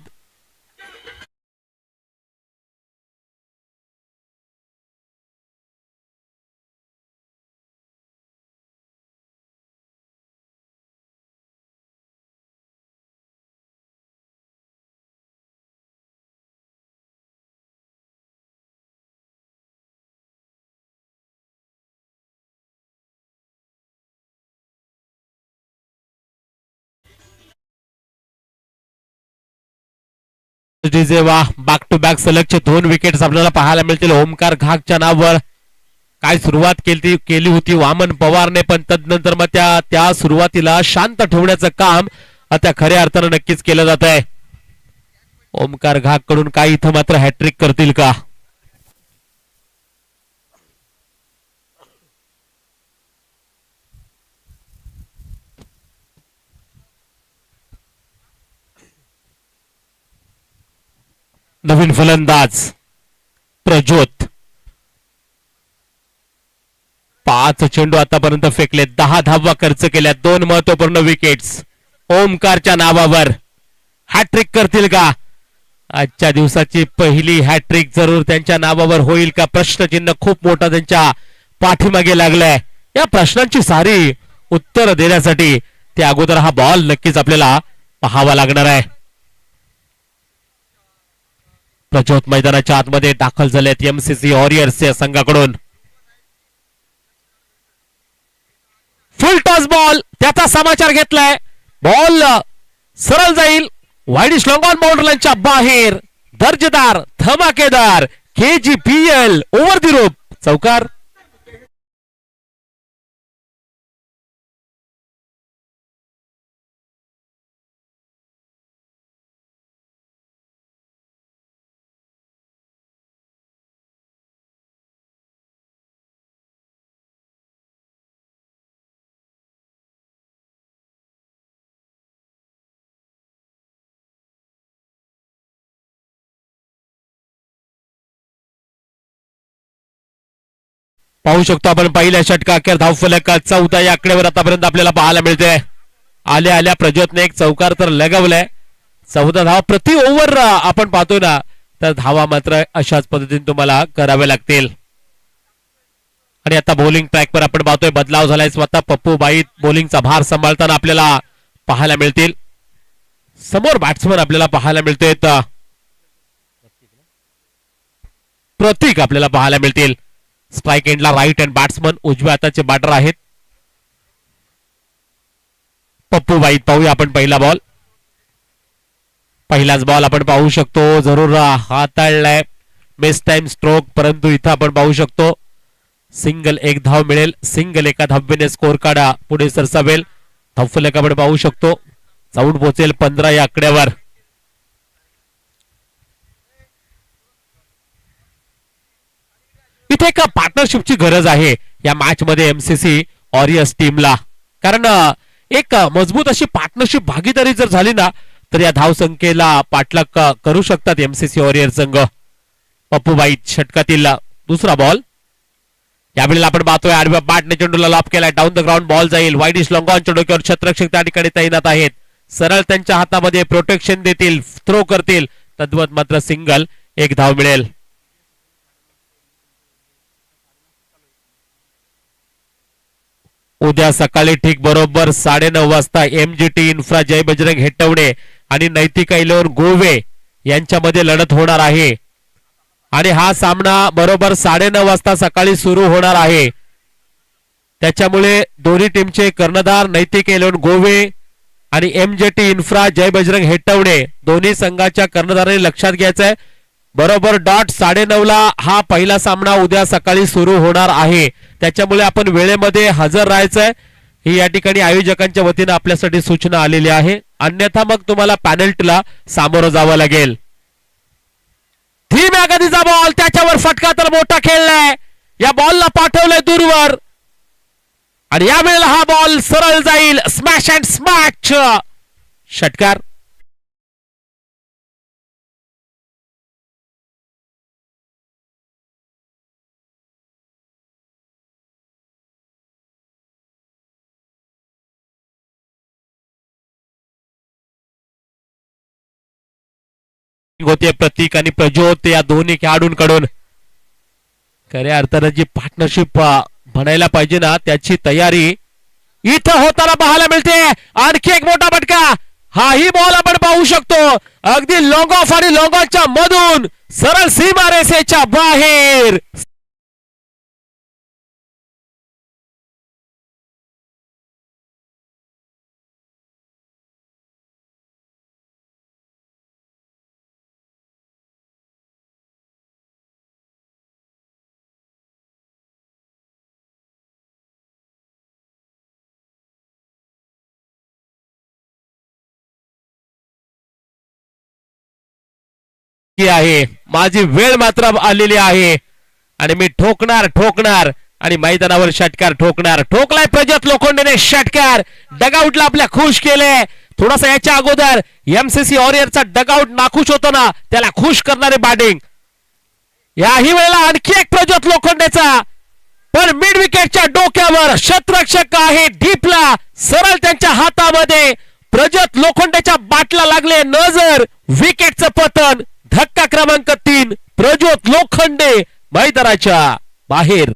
वाह, बॅक टू बॅक सलगचे 2 विकेट्स आपल्याला पाहायला मिळतील ओमकार घागच्या नावावर. काय सुरुवात केली होती वामन पवारने, पण तदनंतर मग त्या सुरुवातीला शांत ठेवण्याचं काम आता खऱ्या अर्थानं नक्कीच केलं जात आहे. ओमकार घाग कडून काय इथं मात्र हॅट्रिक करतील का? नवीन फलंदाज प्रज्योत. 5 चेंडू आतापर्यंत फेकले, 10 धावा खर्च केल्या, 2 महत्वपूर्ण विकेट्स ओमकारच्या नावावर. हॅट्रिक करतील का? आजच्या दिवसाची पहिली हॅट्रिक जरूर त्यांच्या नावावर होईल का? प्रश्नचिन्ह खूप मोठा त्यांच्या पाठीमागे लागलाय. या प्रश्नांची सारी उत्तर देण्यासाठी त्या अगोदर हा बॉल नक्कीच आपल्याला पाहावा लागणार आहे. प्रज्योत मैदानाच्या आतमध्ये दाखल झालेत एमसीसी वॉरियर्स या संघाकडून. फुल टॉस बॉल, त्याचा समाचार घेतलाय. बॉल सरळ जाईल, वाईडिश लॉंग ऑन बाउंड्री लाईनच्या बाहेर. दर्जेदार, धमाकेदार KGPL ओव्हर दी रोप, चौकार. पाहू शकतो आपण पहिल्या षटका अखेर धावफलक 14 या आकड्यावर आतापर्यंत आपल्याला पाहायला मिळते. आल्या आल्या प्रज्योतने एक चौकार तर लगावलाय. 14 धावा प्रति ओव्हर आपण पाहतोय ना, तर धावा मात्र अशाच पद्धतीने तुम्हाला करावे लागतील. आणि आता बॉलिंग ट्रॅकवर आपण पाहतोय बदलाव झालाय. स्वतः पप्पू बाईत बॉलिंगचा भार सांभाळताना आपल्याला पाहायला मिळतील. समोर बॅट्समन आपल्याला पाहायला मिळतोय, प्रतीक आपल्याला पाहायला मिळतील. स्ट्राइक एंडला राईट हँड बॅट्समन उजव्या हाताचे बॅटर आहेत पप्पू बाईत. पाहूया आपण पहिला बॉल. पहिलाच बॉल आपण पाहू शकतो, जरूर हाताळलाय, मिस टाइम स्ट्रोक, परंतु इथं आपण पाहू शकतो सिंगल, एक धाव मिळेल. सिंगल एका धावेने स्कोर काढा पुढे सरसावेल. धावफलक आपण पाहू शकतो, जाऊन पोहोचेल 15 या आकड्यावर. इथे एक पार्टनरशिपची गरज आहे या मॅच मध्ये एमसीसी वॉरियर्स टीमला, कारण एक मजबूत अशी पार्टनरशिप भागीदारी जर झाली ना तर या धावसंख्येला पाठलाग करू शकतात एमसीसी वॉरियर संघ. पप्पूबाई षटकातील दुसरा बॉल. यावेळेला आपण पाहतोय आडव्या बॅटने चेंडूला लॉप केलाय. डाऊन द ग्राउंड बॉल जाईल. वाईडिश लॉंगॉनच्या डोक्यावर छत्रक्षक त्या ठिकाणी तैनात आहेत. सरळ त्यांच्या हातामध्ये प्रोटेक्शन देतील, थ्रो करतील. तद्वत मात्र सिंगल, एक धाव मिळेल. उद्या सकाळी ठीक बरोबर 9:30 वाजता एमजीटी इन्फ्रा जय बजरंग हेटवणे आणि नैतिका इलेव्हन गोवे यांच्यामध्ये लढत होणार आहे. आणि हा सामना बरोबर 9:30 वाजता सकाळी सुरू होणार आहे. त्याच्यामुळे दोन्ही टीमचे कर्णधार नैतिक इलेव्हन गोवे आणि एमजेटी इन्फ्रा जय बजरंग हेटवणे दोन्ही संघाच्या कर्णधारांनी लक्षात घ्यायचंय. बरोबर डॉट 9:30 ला हा पहिला सामना उद्या सकाळी सुरू होणार आहे. त्याच्यामुळे आपण वेळेमध्ये हजर राहायचंय ही या ठिकाणी आयोजकांच्या वतीने आपल्यासाठी सूचना आलेली आहे. अन्यथा मग तुम्हाला पॅनल्टीला सामोरं जावं लागेल. धीम्या गतीचा बॉल, त्याच्यावर फटका तर मोठा खेळलाय. या बॉलला पाठवलंय दूरवर आणि यावेळेला हा बॉल सरळ जाईल. स्मॅश अँड स्मॅच षटकार. होते प्रतीक आणि प्रज्योत या दोन्ही खेळाडूंकडून. खऱ्या अर्थानं जी पार्टनरशिप बनायला पाहिजे ना त्याची तयारी इथं होताना पाहायला मिळते. आणखी एक मोठा फटका. हाही बॉल आपण पाहू शकतो अगदी लॉंग ऑफ आणि लॉंग ऑफच्या मधून सरळ सीमा रेषेच्या बाहेर. आहे माझी वेळ मात्र आलेली आहे आणि मी ठोकणार आणि मैदानावर षटकार ठोकलाय प्रज्योत लोखंडेने षटकार. डगआउटला आपल्या खुश केले. थोडासा याच्या अगोदर एमसीसी वॉरियरचा डगआउट नाखुश होतो ना त्याला खुश करणारे बॅटिंग. याही वेळेला आणखी एक प्रज्योत लोखंडेचा पण मिड विकेटच्या डोक्यावर क्षेत्ररक्षक आहे डीपला सरळ त्यांच्या हातामध्ये. प्रज्योत लोखंडेच्या बाटला लागले नजर. विकेटचं पतन. धक्का क्रमांक 3. प्रज्योत लोखंडे मैदानाच्या बाहेर.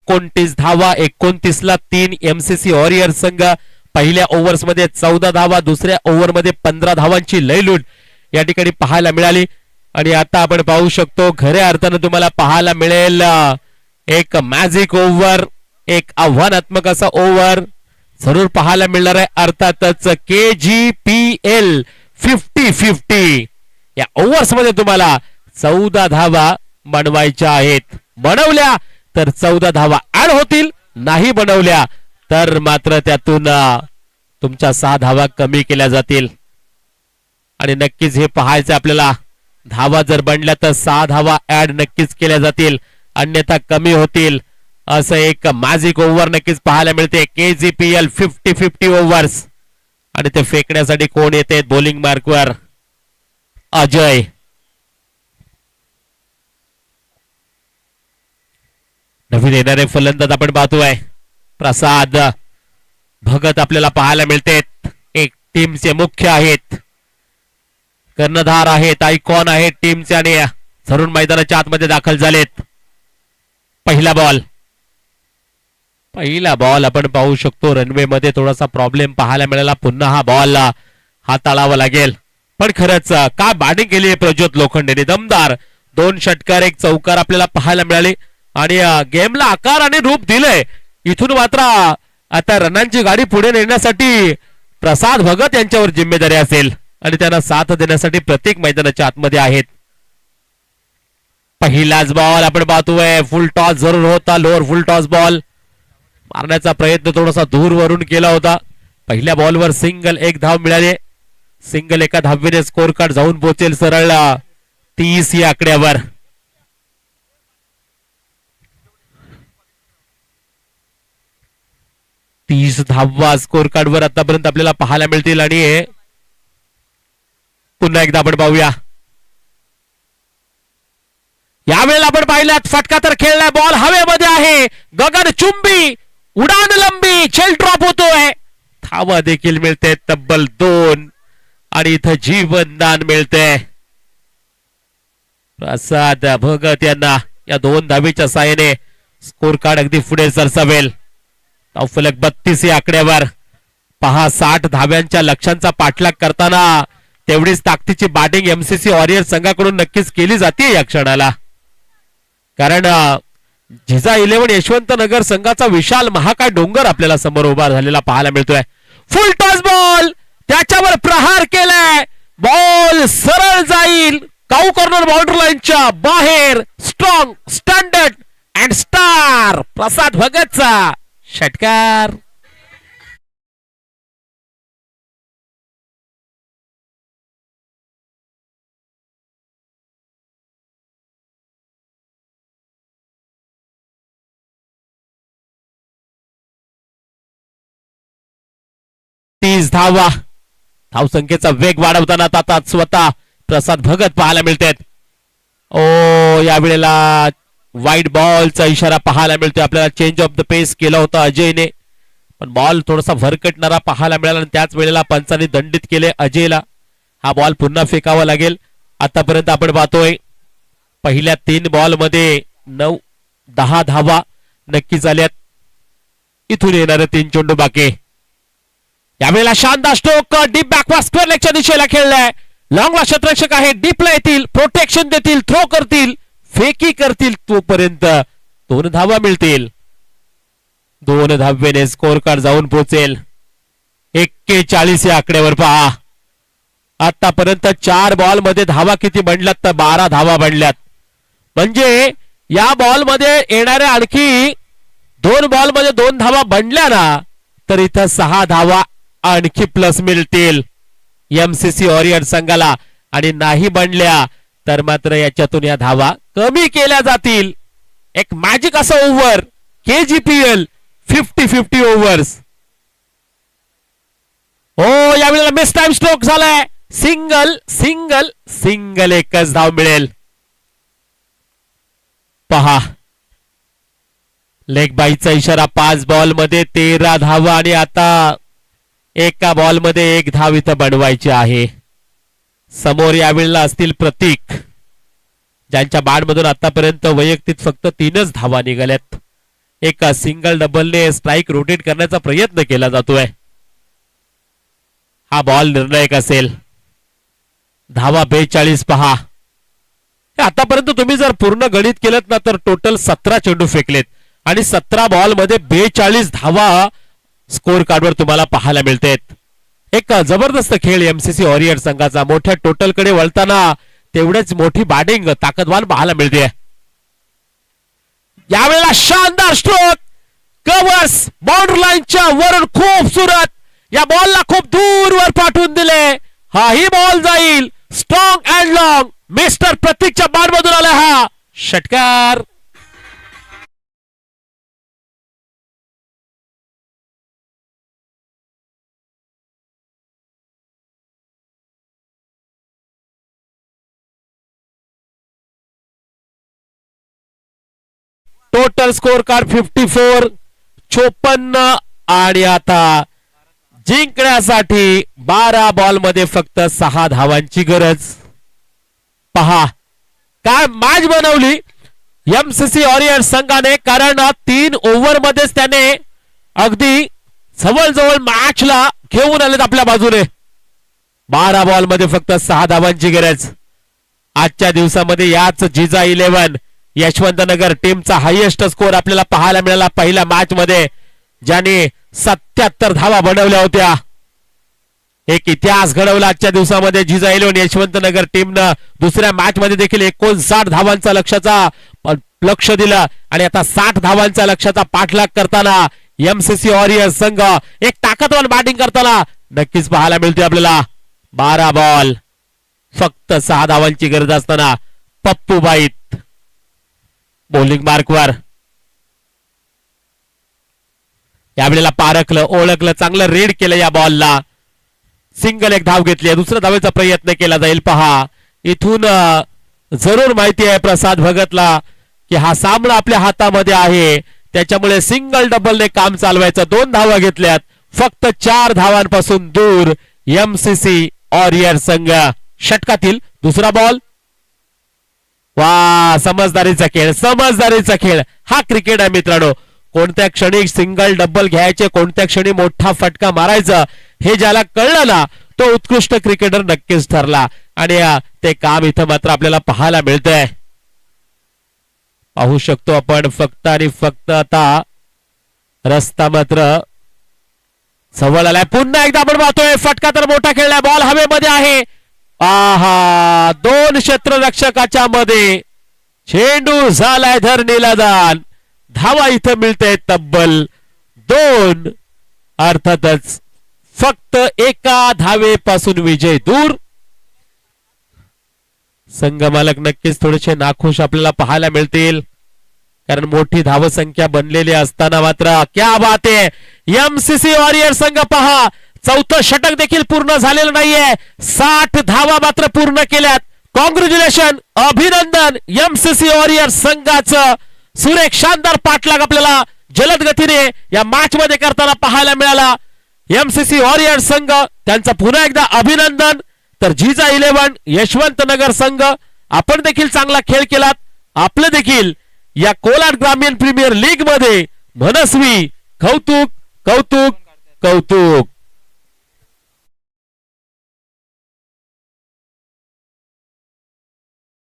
एकोणतीस धावा 29 ला 3 एमसीसी वॉरियर संघ. पहिल्या ओव्हर्स मध्ये 14 धावा, दुसऱ्या ओव्हर मध्ये 15 धावांची लयलूट या ठिकाणी पाहायला मिळाली. आणि आता आपण पाहू शकतो खऱ्या अर्थानं तुम्हाला पाहायला मिळेल एक मॅजिक ओव्हर, एक आव्हानात्मक असा ओव्हर जरूर पाहायला मिळणार आहे. अर्थातच KGPL 50-50 या ओव्हर्स मध्ये तुम्हाला 14 धावा बनवायच्या आहेत. बनवल्या तर 14 धावा ऍड होतील, नाही बनवल्या तर मात्र त्यातून तुमच्या 6 धावा कमी केल्या जातील. आणि नक्कीच हे पाहायचं आपल्याला. धावा जर बनल्या तर 6 धावा ऍड नक्कीच केल्या जातील, अन्यथा कमी होतील. असं एक मॅजिक ओव्हर नक्कीच पाहायला मिळते. KGPL 50-50 overs. आणि ते फेकण्यासाठी कोण येते बॉलिंग मार्कवर? अजय. नवीन येणारे फलंदाज आपण पाहतोय प्रसाद भगत आपल्याला पाहायला मिळते. एक टीमचे मुख्य आहेत, कर्णधार आहेत, आयकॉन आहेत टीमचे आणि जरूर मैदानाच्या आतमध्ये दाखल झालेत. पहिला बॉल आपण पाहू शकतो रनवे मध्ये थोडासा प्रॉब्लेम पाहायला मिळाला. पुन्हा हा बॉल हाताळावा लागेल. पण खरंच काय बॅटिंग केली आहे प्रज्योत लोखंडेने. दमदार 2 षटकार 1 चौकार आपल्याला पाहायला मिळाले आणि गेमला आकार आणि रूप दिलंय. इथून मात्र आता रनांची गाडी पुढे नेण्यासाठी प्रसाद भगत यांच्यावर जिम्मेदारी असेल आणि त्यांना साथ देण्यासाठी प्रत्येक मैदानाच्या आतमध्ये आहेत. पहिलाच बॉल आपण पाहतोय, फुल टॉस जरूर होता, लोअर फुल टॉस बॉल मारण्याचा प्रयत्न थोडासा दूरवरून केला होता. पहिल्या बॉलवर सिंगल, एक धाव मिळाली. सिंगल एका धावेने स्कोर कार्ड जाऊन पोहोचेल सरळ 30 या आकड्यावर. तीस धावा स्कोर कार्ड वर आतापर्यंत आपल्याला पाहायला मिळतील. आणि पुन्हा एकदा आपण पाहूया, यावेळेला आपण पाहिल्यात फटका तर खेळलाय, बॉल हवेमध्ये आहे, गगन चुंबी, उडान लंबी, चेल ड्रॉप होतोय, धावा देखील मिळते तब्बल 2 आणि इथं जीवनदान मिळते. प्रसाद भगत यांना या 2 धावेच्या साहाय्याने स्कोर कार्ड अगदी पुढे सरसावेल. फलक 32 या आकड्यावर. पहा 60 धाव्यांच्या लक्ष्यांचा पाठलाग करताना तेवढीच ताकदीची बॅटिंग एमसीसी वॉरियर संघाकडून नक्कीच केली जाते या क्षणाला. कारण जिजा 11 यशवंतनगर संघाचा विशाल महाकाय डोंगर आपल्याला समोर उभा झालेला पाहायला मिळतोय. फुल टॉस बॉल, त्याच्यावर प्रहार केलाय, बॉल सरळ जाईल काऊ कॉर्नर बाउंड्री लाईनच्या बाहेर. स्ट्रॉंग, स्टँडर्ड अँड स्टार प्रसाद भगतचा षटकार. धावा, धावसंख्येचा वेग वाढवताना आता स्वतः प्रसाद भगत पाहायला मिळतात. ओ यावेळेला वाईट बॉलचा इशारा पाहायला मिळतोय आपल्याला. चेंज ऑफ द पेस केला होता अजयने, पण बॉल थोडासा भरकटणारा पाहायला मिळाला आणि त्याच वेळेला पंचांनी दंडित केले अजयला. हा बॉल पुन्हा फेकावा लागेल. आतापर्यंत आपण पाहतोय पहिल्या 3 बॉल मध्ये 9-10 धावा नक्की झाल्यात. इथून येणारे 3 चेंडू बाकी. यावेळेला शानदार स्ट्रोक, डीप बॅकवर्ड स्क्वेअर लेगच्या दिशेला खेळलाय. लॉंगला क्षेत्ररक्षक आहे, डीपला येतील, प्रोटेक्शन देतील, थ्रो करतील, फेकी करतील, तोपर्यंत 2 धावा मिळतील. 2 धावेने स्कोर कार्ड जाऊन पोहोचेल 41 या आकड्यावर. पहा आतापर्यंत 4 बॉल मध्ये धावा किती बनल्यात तर 12 धावा बनल्यात. म्हणजे या बॉल मध्ये येणाऱ्या आणखी 2 बॉल मध्ये 2 धावा बनल्या ना तर इथं 6 धावा आणखी प्लस मिळतील एमसीसी वॉरियर संघाला. आणि नाही बनल्या तर मात्र याच्यातून या धावा कमी केल्या जातील. एक मॅजिक असं ओव्हर KGPL 50-50 ओव्हर्स. हो यावेळेला मिस टाइम स्ट्रोक झालाय. सिंगल सिंगल सिंगल, एकच धाव मिळेल. पहा लेग बाईचा इशारा. 5 बॉल मध्ये 13 धावा आणि आता एका बॉल मध्ये 1 धाव इथं बनवायची आहे. समोर यावेळेला असतील प्रतीक, ज्यांच्या बॅट मधून आतापर्यंत वैयक्तिक फक्त 3च धावा निघाल्यात. एक सिंगल डबलने स्ट्राईक रोटेट करण्याचा प्रयत्न केला जातोय. हा बॉल निर्णायक असेल. धावा 42. पहा आतापर्यंत तुम्ही जर पूर्ण गणित केलं ना तर टोटल 17 चेंडू फेकलेत आणि 17 बॉल मध्ये 42 धावा स्कोर कार्डवर तुम्हाला पाहायला मिळतात. एक जबरदस्त खेळ एमसीसी वॉरियर संघाचा. मोठ्या टोटल कडे वळताना तेवढेच मोठी बॅटिंग ताकदवान पाहायला मिळते. यावेळेला शानदार स्ट्रोक, कव्हर्स बाउंड्री लाईनच्या वरून खूप सुरत. या बॉलला खूप दूरवर पाठवून दिले. हा ही बॉल जाईल स्ट्रॉंग अँड लॉंग. मिस्टर प्रतीकच्या बॅट मधून आला हा षटकार. Total score card 54, 54. आणि आता जिंकण्यासाठी 12 बॉल मध्ये फक्त 6 धावांची गरज. पहा काय मॅच बनवली एमसीसी वॉरियर संघाने. कारण 3 ओव्हर मध्येच त्याने अगदी जवळजवळ मॅचला घेऊन आलेत आपल्या बाजूने. 12 बॉल मध्ये फक्त 6 धावांची गरज. आजच्या दिवसामध्ये याच जिजा 11 यशवंतनगर टीमचा हायेस्ट स्कोर आपल्याला पाहायला मिळाला पहिल्या मॅच मध्ये, ज्याने 77 धावा बनवल्या होत्या. एक इतिहास घडवला आजच्या दिवसामध्ये जिजा इलेव्हन यशवंतनगर टीमनं दुसऱ्या मॅच मध्ये देखील 59 धावांचा लक्ष दिलं आणि आता 60 धावांचा लक्ष्याचा पाठलाग करताना एमसीसी वॉरियर्स संघ एक ताकदवान बॅटिंग करताना नक्कीच पाहायला मिळते आपल्याला. 12 बॉल फक्त 6 धावांची गरज असताना पप्पू बाईत बॉलिंग मार्कवर. यावेळेला पारखलं, ओळखलं, चांगलं रीड केलं या बॉलला. सिंगल एक धाव घेतली, दुसऱ्या धावेचा प्रयत्न केला जाईल. पहा इथून जरूर माहिती आहे प्रसाद भगतला की हा सामना आपल्या हातामध्ये आहे, त्याच्यामुळे सिंगल डबलने काम चालवायचं. 2 धावा घेतल्यात, फक्त 4 धावांपासून दूर एमसीसी वॉरियर संघ. षटकातील दुसरा बॉल. वा, समजदारीचा खेळ, समजदारीचा खेळ. हा क्रिकेट आहे मित्रांनो. कोणत्या क्षणी सिंगल डबल घ्यायचे, कोणत्या क्षणी मोठा फटका मारायचा, हे ज्याला कळलं ना तो उत्कृष्ट क्रिकेटर नक्कीच ठरला. आणि ते काम इथं मात्र आपल्याला पाहायला मिळतंय. पाहू शकतो आपण फक्त आणि फक्त आता रस्ता मात्र जवळ आलाय. पुन्हा एकदा आपण पाहतोय फटका तर मोठा खेळलाय, बॉल हवेमध्ये आहे. आहा, 2 क्षेत्ररक्षकाच्या मध्ये चेंडू झालाय धरणीला दान. धावा इथं मिळते तब्बल 2. अर्थातच फक्त 1 धावेपासून विजय दूर. संघ मालक नक्कीच थोडेसे नाखुश आपल्याला पाहायला मिळतील, कारण मोठी धावसंख्या बनलेली असताना मात्र क्या बात आहे. एमसीसी वॉरियर संघ पहा, 4थं षटक देखील पूर्ण झालेलं नाहीये. 60 धावा मात्र पूर्ण केल्यात. कॉंग्रॅच्युलेशन, अभिनंदन एमसीसी वॉरियर संघाचं. सुरेख शानदार पाठलाग आपल्याला जलद गतीने या मॅच मध्ये करताना पाहायला मिळाला. एमसीसी वॉरियर संघ त्यांचा पुन्हा एकदा अभिनंदन. तर जिजा इलेव्हन यशवंतनगर संघ, आपण देखील चांगला खेळ केलात. आपलं देखील या कोलार ग्रामीण प्रीमियर लीग मध्ये मनस्वी कौतुक कौतुक कौतुक.